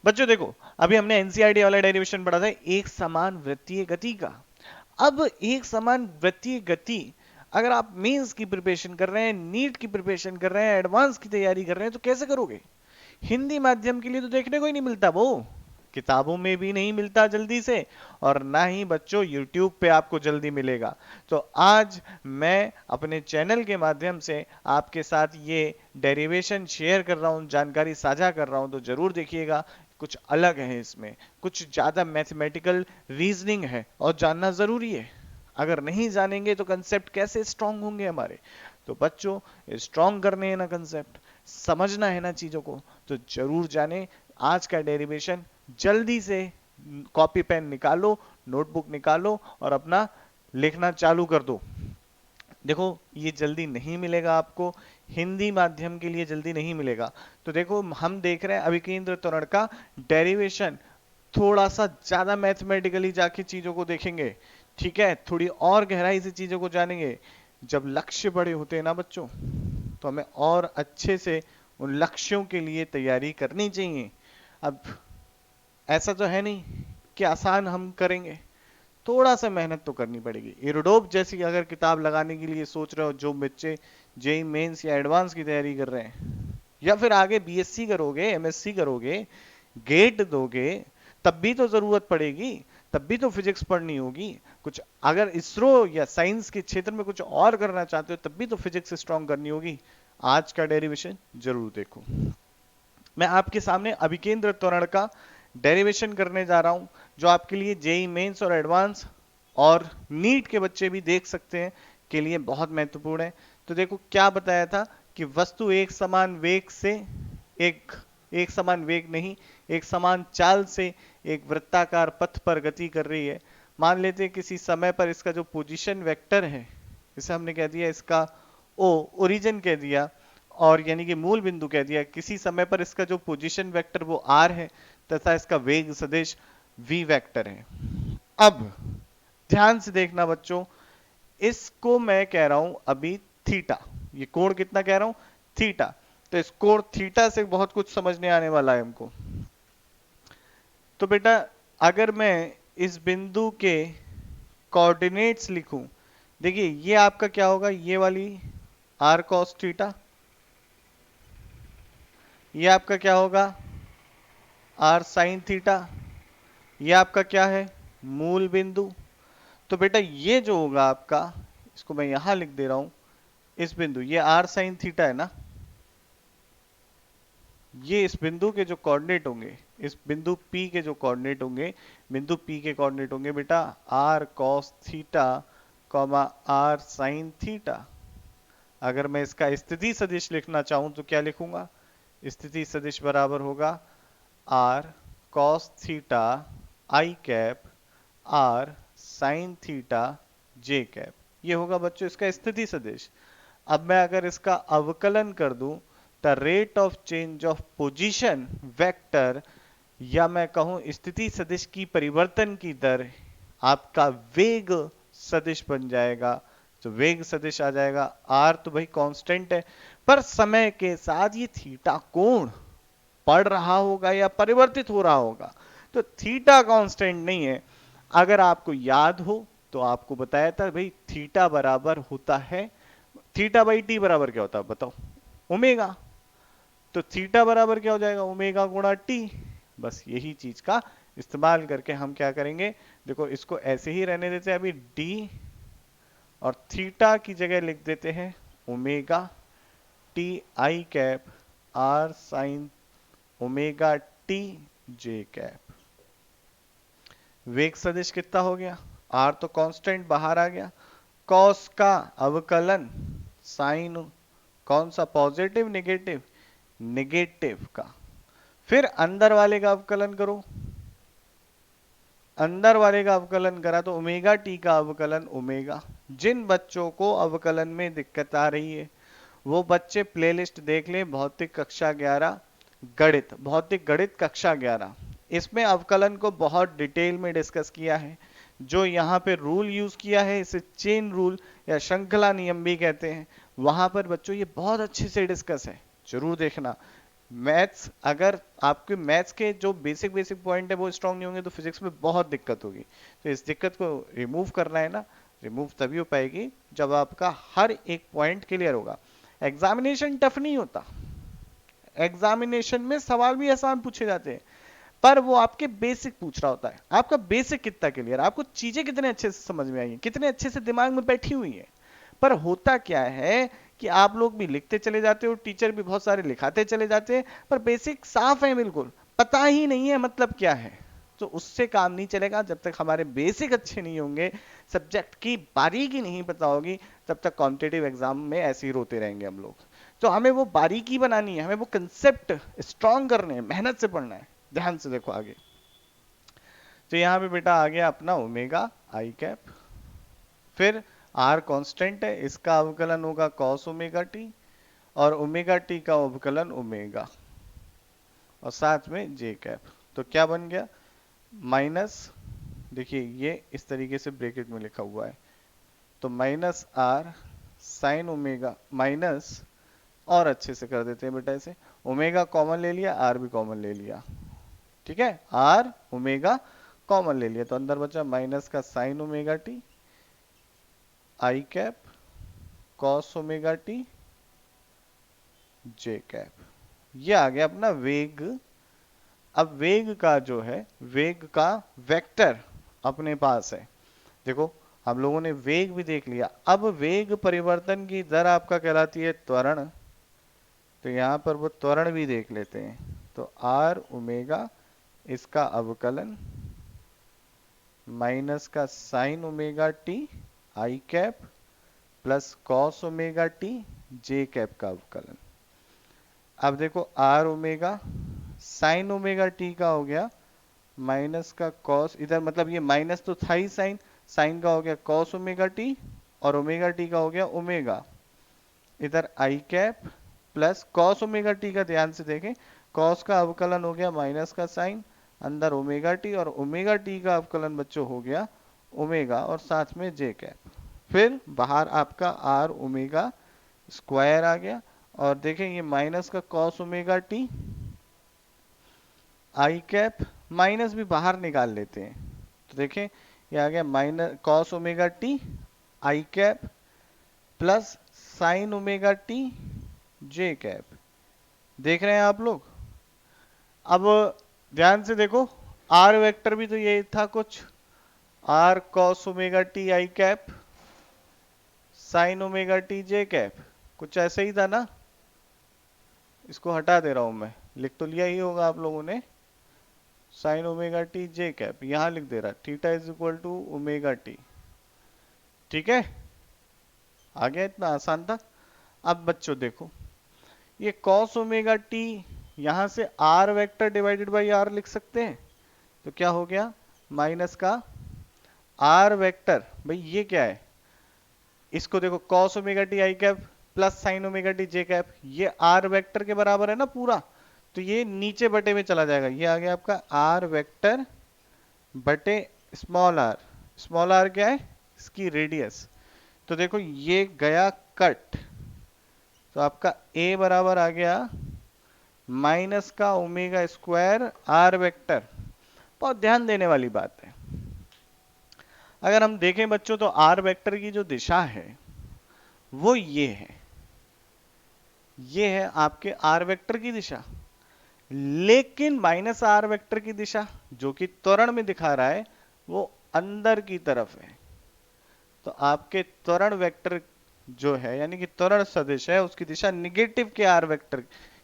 बच्चों देखो, अभी हमने एनसीईआरटी वाला डेरिवेशन पढ़ा था एक समान वृत्तीय गति का। अब एक समान वृत्तीय गति, अगर आप मेंस की प्रिपरेशन कर रहे हैं, नीट की प्रिपरेशन कर रहे हैं, एडवांस की तैयारी कर रहे हैं, तो कैसे करोगे? हिंदी माध्यम के लिए तो देखने को ही नहीं मिलता, वो किताबों में भी नहीं मिलता जल्दी से, और ना ही बच्चों यूट्यूब पे आपको जल्दी मिलेगा। तो आज मैं अपने चैनल के माध्यम से आपके साथ ये डेरिवेशन शेयर कर रहा हूँ, जानकारी साझा कर रहा हूँ, तो जरूर देखिएगा। कुछ अलग है इसमें, कुछ ज्यादा मैथमेटिकल रीजनिंग है और जानना जरूरी है। अगर नहीं जानेंगे तो कंसेप्ट कैसे स्ट्रांग होंगे हमारे? तो बच्चों, स्ट्रांग करने हैं ना कंसेप्ट, समझना है ना चीजों को, तो जरूर जाने। आज का डेरिवेशन जल्दी से कॉपी पेन निकालो, नोटबुक निकालो और अपना लिखना चालू कर दो। देखो, ये जल्दी नहीं मिलेगा आपको, हिंदी माध्यम के लिए जल्दी नहीं मिलेगा। तो देखो, हम देख रहे हैं अभिकेंद्र त्वरण का डेरिवेशन, थोड़ा सा ज्यादा मैथमेटिकली जाके चीजों को देखेंगे, ठीक है, थोड़ी और गहराई से चीजों को जानेंगे। जब लक्ष्य बड़े होते हैं ना बच्चों, तो हमें और अच्छे से उन लक्ष्यों के लिए तैयारी करनी चाहिए। अब ऐसा तो है नहीं कि आसान हम करेंगे, थोड़ा सा मेहनत तो करनी पड़ेगी। इरोडोप जैसी अगर किताब लगाने के लिए सोच रहे हो, जो बच्चे जेई मेंस या एडवांस की तैयारी कर रहे हैं, या फिर आगे बीएससी करोगे, एमएससी करोगे, गेट दोगे, तब भी तो जरूरत पड़ेगी, तब भी तो फिजिक्स पढ़नी होगी। कुछ अगर इसरो या साइंस के क्षेत्र में कुछ और करना चाहते हो, तब भी तो फिजिक्स स्ट्रांग करनी होगी। आज का डेरिवेशन जरूर देखो। मैं आपके सामने अभिकेंद्र त्वरण का डेरिवेशन करने जा रहा हूं, जो आपके लिए जेई मेंस और एडवांस और नीट के बच्चे भी देख सकते हैं, के लिए बहुत महत्वपूर्ण है। तो देखो क्या बताया था कि वस्तु एक समान वेग से, एक एक समान वेग नहीं, एक समान चाल से एक वृत्ताकार पथ पर गति कर रही है। मान लेते हैं किसी समय पर इसका जो पोजीशन वेक्टर है, इसे हमने कह दिया इसका ओ, ओरिजिन कह दिया, और यानी कि मूल बिंदु कह दिया। किसी समय पर इसका जो पोजीशन वेक्टर वो आर है, तथा इसका वेग सदिश वी वेक्टर है। अब ध्यान से देखना बच्चों, इसको मैं कह रहा हूं अभी थीटा, ये कोण कितना कह रहा हूं? थीटा। तो इस कोण थीटा से बहुत कुछ समझने आने वाला है हमको। तो बेटा, अगर मैं इस बिंदु के कोऑर्डिनेट्स लिखूं, देखिए ये आपका क्या होगा, ये वाली आर कॉस थीटा, ये आपका क्या होगा, आर साइन थीटा, ये आपका क्या है, मूल बिंदु। तो बेटा ये जो होगा आपका, इसको मैं यहां लिख दे रहा हूं, इस बिंदु, ये आर साइन थीटा है ना, ये इस बिंदु के जो कोऑर्डिनेट होंगे, इस बिंदु P के जो कोऑर्डिनेट होंगे, बिंदु P के कोऑर्डिनेट होंगे बेटा r cos theta comma r sine theta. अगर मैं इसका स्थिति सदिश लिखना चाहूं तो क्या लिखूंगा? स्थिति सदिश बराबर होगा r cos theta i cap r sine theta j cap. ये होगा बच्चों इसका स्थिति सदिश। अब मैं अगर इसका अवकलन कर दूं, the rate of change of position vector, या मैं कहूं स्थिति सदिश की परिवर्तन की दर, आपका वेग सदिश बन जाएगा। तो वेग सदिश आ जाएगा, आर तो भाई कांस्टेंट है, पर समय के साथ ये थीटा कोण बढ़ रहा होगा या परिवर्तित हो रहा होगा। तो थीटा कांस्टेंट नहीं है। अगर आपको याद हो तो आपको बताया था भाई, थीटा बराबर होता है, थीटा बाई टी बराबर क्या होता है बताओ? ओमेगा। तो थीटा बराबर क्या हो जाएगा? ओमेगा गुणा टी। बस यही चीज का इस्तेमाल करके हम क्या करेंगे, देखो इसको ऐसे ही रहने देते हैं अभी डी, और थीटा की जगह लिख देते हैं omega t i cap r sine omega t j cap. वेग सदिश कितना हो गया? आर तो कांस्टेंट बाहर आ गया, कॉस का अवकलन साइन, कौन सा, पॉजिटिव नेगेटिव? नेगेटिव का। फिर अंदर वाले का अवकलन करो, अंदर वाले का अवकलन करा तो ओमेगा टी का अवकलन ओमेगा। जिन बच्चों को अवकलन में दिक्कत आ रही है वो बच्चे प्लेलिस्ट देख लें, भौतिक कक्षा 11 गणित, भौतिक गणित कक्षा 11, इसमें अवकलन को बहुत डिटेल में डिस्कस किया है। जो यहाँ पे रूल यूज किया है इसे चेन रूल या श्रृंखला नियम भी कहते हैं, वहां पर बच्चों ये बहुत अच्छे से डिस्कस है, जरूर देखना। मैथ्स, अगर आपके मैथ्स के जो बेसिक बेसिक पॉइंट है वो स्ट्रांग नहीं होंगे तो फिजिक्स में बहुत दिक्कत होगी। तो इस दिक्कत को रिमूव करना है ना, रिमूव तभी हो पाएगी जब आपका हर एक पॉइंट क्लियर होगा। एग्जामिनेशन टफ नहीं होता, एग्जामिनेशन में सवाल भी आसान पूछे जाते हैं, पर वो आपके बेसिक पूछ रहा होता है। आपका बेसिक कितना क्लियर, आपको चीजें कितने अच्छे से समझ में आई हैं, कितने अच्छे से दिमाग में बैठी हुई हैं। पर होता क्या है कि आप लोग भी लिखते चले जाते हो, टीचर भी बहुत सारे लिखाते चले जाते हैं, पर बेसिक साफ है, बिल्कुल पता ही नहीं है मतलब क्या है। तो उससे काम नहीं चलेगा जब तक हमारे बेसिक अच्छे नहीं होंगे, सब्जेक्ट की बारीकी नहीं पता होगी, तब तक कॉम्पिटेटिव एग्जाम में ऐसे ही रोते रहेंगे हम लोग। तो हमें वो बारीकी बनानी है, हमें वो कंसेप्ट स्ट्रांग करने हैं, मेहनत से पढ़ना है। ध्यान से देखो आगे। तो यहाँ पे बेटा आ गया अपना ओमेगा आई कैप, फिर आर कांस्टेंट है, इसका अवकलन होगा कॉस ओमेगा टी, और ओमेगा टी का अवकलन ओमेगा, और साथ में जे कैप। तो क्या बन गया, माइनस, देखिए ये इस तरीके से ब्रैकेट में लिखा हुआ है, तो minus r sine omega, minus, और अच्छे से कर देते हैं बेटा इसे, ओमेगा कॉमन ले लिया, आर भी कॉमन ले लिया, ठीक है, आर ओमेगा कॉमन ले लिया, तो अंदर बचा माइनस का sine omega t i cap cos omega t j cap. ये आ गया अपना वेग। अब वेग का जो है, वेग का वेक्टर अपने पास है। देखो हम लोगों ने वेग भी देख लिया, अब वेग परिवर्तन की दर आपका कहलाती है त्वरण। तो यहां पर वो त्वरण भी देख लेते हैं। तो आर ओमेगा, इसका अवकलन माइनस का sine omega t i cap plus cos omega t j cap का अवकलन। अब देखो r omega sine omega t का हो गया माइनस का कॉस, इधर मतलब ये माइनस तो था ही, साइन, साइन का हो गया कॉस ओमेगा टी, और ओमेगा टी का हो गया ओमेगा, इधर i cap plus cos omega t का ध्यान से देखें, कॉस का अवकलन हो गया माइनस का साइन, अंदर ओमेगा टी, और ओमेगा टी का अवकलन बच्चों हो गया ओमेगा, और साथ में जे कैप। फिर बाहर आपका आर ओमेगा स्क्वायर आ गया, और देखें ये माइनस का cos omega t i cap, minus भी बाहर निकाल लेते हैं, तो देखें ये आ गया minus cos omega t i cap plus sign omega t j cap. देख रहे हैं आप लोग। अब ध्यान से देखो, आर वेक्टर भी तो ये था कुछ, r cos omega t i cap sine omega t j cap, कुछ ऐसे ही था ना। इसको हटा दे रहा हूं मैं, लिख तो लिया ही होगा आप लोगों ने, sine omega t j cap, यहां लिख दे रहा theta is equal to omega t, ठीक है, आ गया, इतना आसान था। अब बच्चों देखो, ये कॉस ओमेगा टी यहां से r vector divided by r लिख सकते हैं, तो क्या हो गया माइनस का आर वेक्टर, भाई ये क्या है, इसको देखो cos omega t i cap plus sign omega t j cap, ये आर वेक्टर के बराबर है ना पूरा, तो ये नीचे बटे में चला जाएगा, ये आ गया आपका आर वेक्टर बटे स्मॉल आर क्या है, इसकी रेडियस। तो देखो ये गया कट, तो आपका ए बराबर आ गया माइनस का ओमेगा स्क्वायर आर वेक्टर। बहुत ध्यान देने वाली बात है। अगर हम देखें बच्चों, तो आर वेक्टर की जो दिशा है वो ये है, ये है आपके आर वेक्टर की दिशा, लेकिन माइनस आर वेक्टर की दिशा जो कि त्वरण में दिखा रहा है वो अंदर की तरफ है। तो आपके त्वरण वेक्टर जो है, यानी कि त्वरण सदिश है, उसकी दिशा निगेटिव के आर वेक्टर,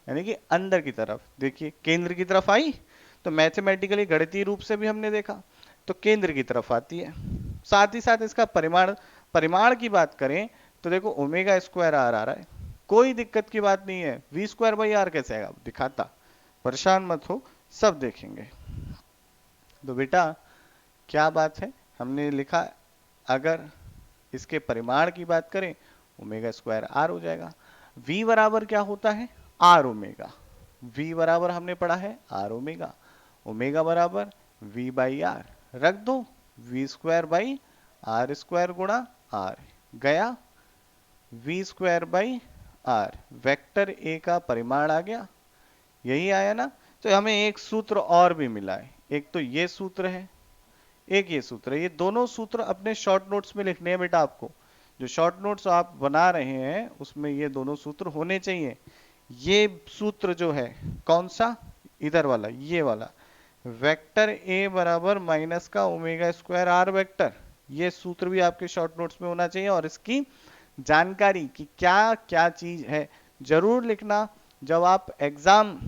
यानी कि अंदर की तरफ, देखिए केंद्र की तरफ आई, तो मैथमेटिकली गणितीय रूप से भी हमने देखा तो केंद्र की तरफ आती है। साथ ही साथ इसका परिमाण, परिमाण की बात करें तो देखो ओमेगा स्क्वायर आर आ रहा है, कोई दिक्कत की बात नहीं है, वी स्क्वायर बाई आर कैसे आएगा दिखाता, परेशान मत हो, सब देखेंगे। तो बेटा क्या बात है, हमने लिखा अगर इसके परिमाण की बात करें ओमेगा स्क्वायर आर हो जाएगा। v बराबर क्या होता है, आर ओमेगा, v बराबर हमने पढ़ा है आर ओमेगा, ओमेगा बराबर v बाई आर, रख दो v square by r square गुणा आर, गया v square by r, vector a का परिमाण आ गया, यही आया ना। तो हमें एक सूत्र और भी मिला है, एक तो ये सूत्र है, एक ये सूत्र है। ये दोनों सूत्र अपने शॉर्ट नोट्स में लिखने हैं बेटा आपको। जो शॉर्ट नोट्स आप बना रहे हैं उसमें ये दोनों सूत्र होने चाहिए। ये सूत्र जो है कौन सा, इधर वाला, ये वाला, वेक्टर ए बराबर माइनस का ओमेगा स्क्वायर आर वेक्टर, ये सूत्र भी आपके शॉर्ट नोट्स में होना चाहिए। और इसकी जानकारी कि क्या क्या चीज है जरूर लिखना। जब आप एग्जाम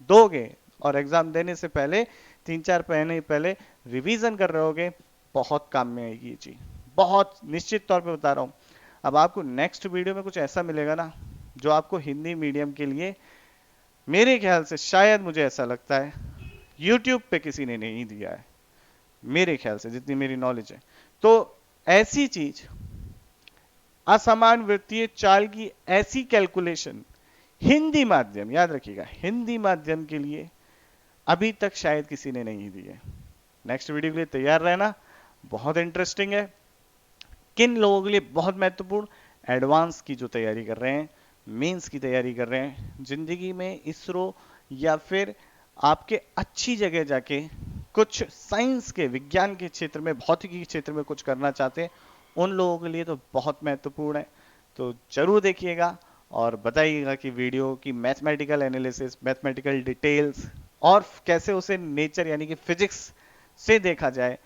दोगे और एग्जाम देने से पहले 3-4 महीने पहले रिवीजन कर रहे होगे, बहुत काम में आएगी ये चीज, बहुत निश्चित तौर पे बता रहा हूँ। अब आपको नेक्स्ट वीडियो में कुछ ऐसा मिलेगा ना जो आपको हिंदी मीडियम के लिए, मेरे ख्याल से, शायद मुझे ऐसा लगता है, यूट्यूब पे किसी ने नहीं दिया है, मेरे ख्याल से जितनी मेरी नॉलेज है। तो ऐसी चीज, असमान वृत्तीय चाल की ऐसी कैलकुलेशन हिंदी माध्यम, याद रखिएगा हिंदी माध्यम के लिए अभी तक शायद किसी ने नहीं दी है। नेक्स्ट वीडियो के लिए तैयार रहना, बहुत इंटरेस्टिंग है। किन लोगों के लिए बहुत महत्वपूर्ण, एडवांस की जो तैयारी कर रहे हैं, मेंस की तैयारी कर रहे हैं, जिंदगी में इसरो या फिर आपके अच्छी जगह जाके कुछ साइंस के, विज्ञान के क्षेत्र में, भौतिकी के क्षेत्र में कुछ करना चाहते हैं, उन लोगों के लिए तो बहुत महत्वपूर्ण है। तो जरूर देखिएगा और बताइएगा कि वीडियो की मैथमेटिकल एनालिसिस, मैथमेटिकल डिटेल्स और कैसे उसे नेचर यानी कि फिजिक्स से देखा जाए,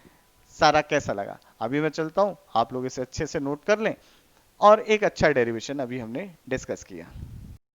सारा कैसा लगा। अभी मैं चलता हूं, आप लोग इसे अच्छे से नोट कर लें। और एक अच्छा डेरिवेशन अभी हमने डिस्कस किया।